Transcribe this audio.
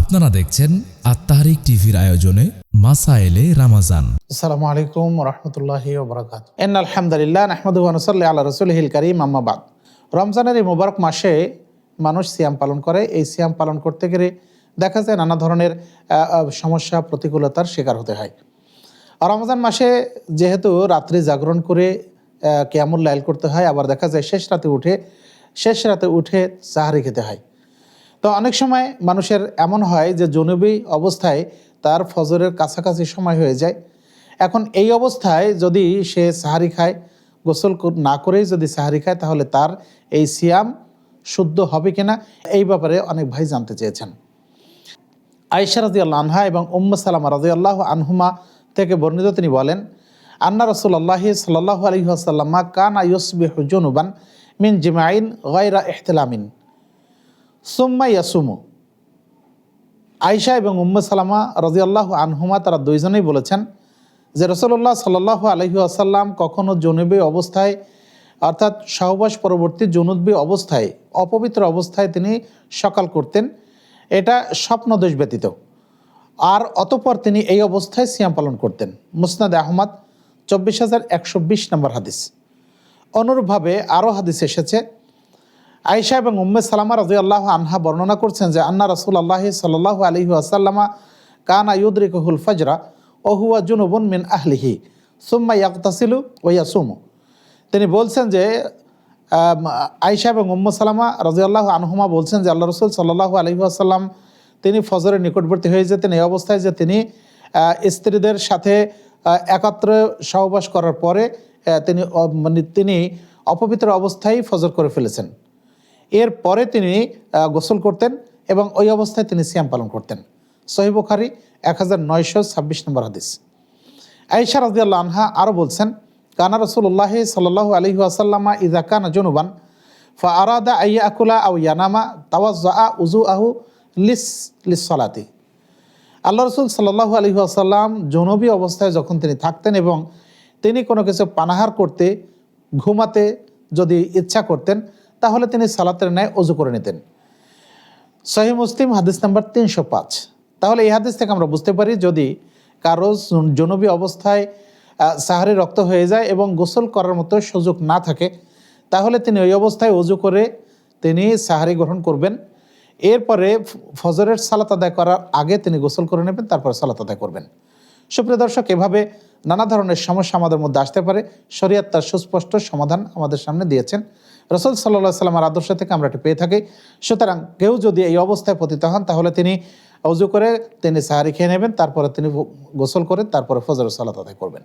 আপনারা দেখছেন আত-তাহরিক টিভির আয়োজনে মাসায়েলে রামাজান। আসসালামু আলাইকুম রহমতুল্লাহি ওবরাকাতুহু। ইন্নাল হামদুলিল্লাহ নাহমাদুহু ওয়া নুসাল্লি আলা রাসূলিহিল কারীম, আম্মা বাদ। রমজানের এই মোবারক মাসে মানুষ সিয়াম পালন করে। এই সিয়াম পালন করতে গেলে দেখা যায় নানা ধরনের সমস্যা, প্রতিকূলতার শিকার হতে হয়। রমজান মাসে যেহেতু রাত্রি জাগরণ করে কিয়ামুল লাইল করতে হয়, আবার দেখা যায় শেষ রাতে উঠে সাহারি খেতে হয়। তো অনেক সময় মানুষের এমন হয় যে জুনুবি অবস্থায় তার ফজরের কাছাকাছি সময় হয়ে যায়। এখন এই অবস্থায় যদি সে সাহারি খায়, গোসল না করেই যদি সাহারি খায়, তাহলে তার এই সিয়াম শুদ্ধ হবে কিনা, এই ব্যাপারে অনেক ভাই জানতে চেয়েছেন। আয়েশা রাদিয়াল্লাহু আনহা এবং উম্মে সালামা রাদিয়াল্লাহু আনহুমা থেকে বর্ণিত, তিনি বলেন, আন্না রাসূলুল্লাহ সাল্লাল্লাহু আলাইহি ওয়াসাল্লাম কানা ইউসবিহু জুনুবান মিন জিমাইন গায়রা ইহতিলামিন সুম্মা ইয়াসুমু। আয়েশা এবং উম্মে সালামা রাদিয়াল্লাহু আনহুমা তারা দুইজনেই বলেছেন যে রাসূলুল্লাহ সাল্লাল্লাহু আলাইহি ওয়াসাল্লাম কখনো জুনুবি অবস্থায়, অর্থাৎ সহবাস পরবর্তী জুনুবি অবস্থায়, অপবিত্র অবস্থায় তিনি সকাল করতেন, এটা স্বপ্নদোষ ব্যতীত। আর অতঃপর তিনি এই অবস্থায় সিয়াম পালন করতেন। মুসনাদে আহমদ ২৪,১২০ নম্বর হাদিস। অনুরূপভাবে আরও হাদিস এসেছে। আয়েশা এবং উম্মে সালামা রাদিয়াল্লাহু আনহা বর্ণনা করছেন যে আন্না রাসূলুল্লাহ সাল্লাল্লাহু আলাইহি ওয়াসাল্লামা কানা ইউদরিকুহুল ফাজরা ওয়া হুয়া জুনুবুন মিন আহলিহি সুম্মা ইয়াগতাসিলু ওয়া ইয়াসুমু। তিনি বলছেন যে আয়েশা এবং উম্মে সালামা রাদিয়াল্লাহু আনহুমা বলছেন যে আল্লাহ রাসূল সাল্লাল্লাহু আলাইহি ওয়াসাল্লাম তিনি ফজরের নিকটবর্তী হয়ে যেতেন এই অবস্থায় যে তিনি স্ত্রীদের সাথে একত্রে সহবাস করার পরে তিনি অপবিত্র অবস্থায় ফজর করে ফেলেছেন। এরপরে তিনি গোসল করতেন এবং ওই অবস্থায় তিনি সিয়াম পালন করতেন। সহিহ বুখারী 1926 নম্বর হাদিস। আয়েশা রাদিয়াল্লাহু আনহা আরও বলছেন, কানা রাসূলুল্লাহ সাল্লাল্লাহু আলাইহি ওয়াসাল্লামা ইযা কানা জুনুবান ফাআরাদা আইয়াকুলা আও ইয়ানামা তাওয়াজ্জা উযুআহু লিস-সালাতি। আল্লাহ রাসূল সাল্লাল্লাহু আলাইহি ওয়াসাল্লাম জুনুবি অবস্থায় যখন তিনি থাকতেন এবং তিনি কোনো কিছু পানাহার করতে, ঘুমাতে যদি ইচ্ছা করতেন, তাহলে তিনি সালাতের ন্যায় ওযু করে নিতেন। সহিহ মুসলিম হাদিস নাম্বার 305। তাহলে এই হাদিস থেকে আমরা বুঝতে পারি, যদি কারো জুনুবি অবস্থায় সাহারি রক্ত হয়ে যায় এবং গোসল করার মতো সুযোগ না থাকে, তাহলে তিনি ওই অবস্থায় ওযু করে তিনি সাহারি গ্রহণ করবেন। এরপরে ফজরের সালাত আদায় করার আগে তিনি গোসল করে নেবেন, তারপর সালাত আদায় করবেন। সুপ্রিয় দর্শক, এভাবে নানা ধরনের সমস্যা আমাদের মধ্যে আসতে পারে। শরীয়ত তার সুস্পষ্ট সমাধান আমাদের সামনে দিয়েছেন। রাসূল সাল্লাল্লাহু আলাইহি ওয়াসাল্লামের আদর্শ থেকে আমরা এটি পেয়ে থাকি। সুতরাং কেউ যদি এই অবস্থায় পতিত হন, তাহলে তিনি ওযু করে তিনি সাহারি খেয়ে নেবেন, তারপরে তিনি গোসল করে তারপরে ফজরের সালাত আদায় করবেন।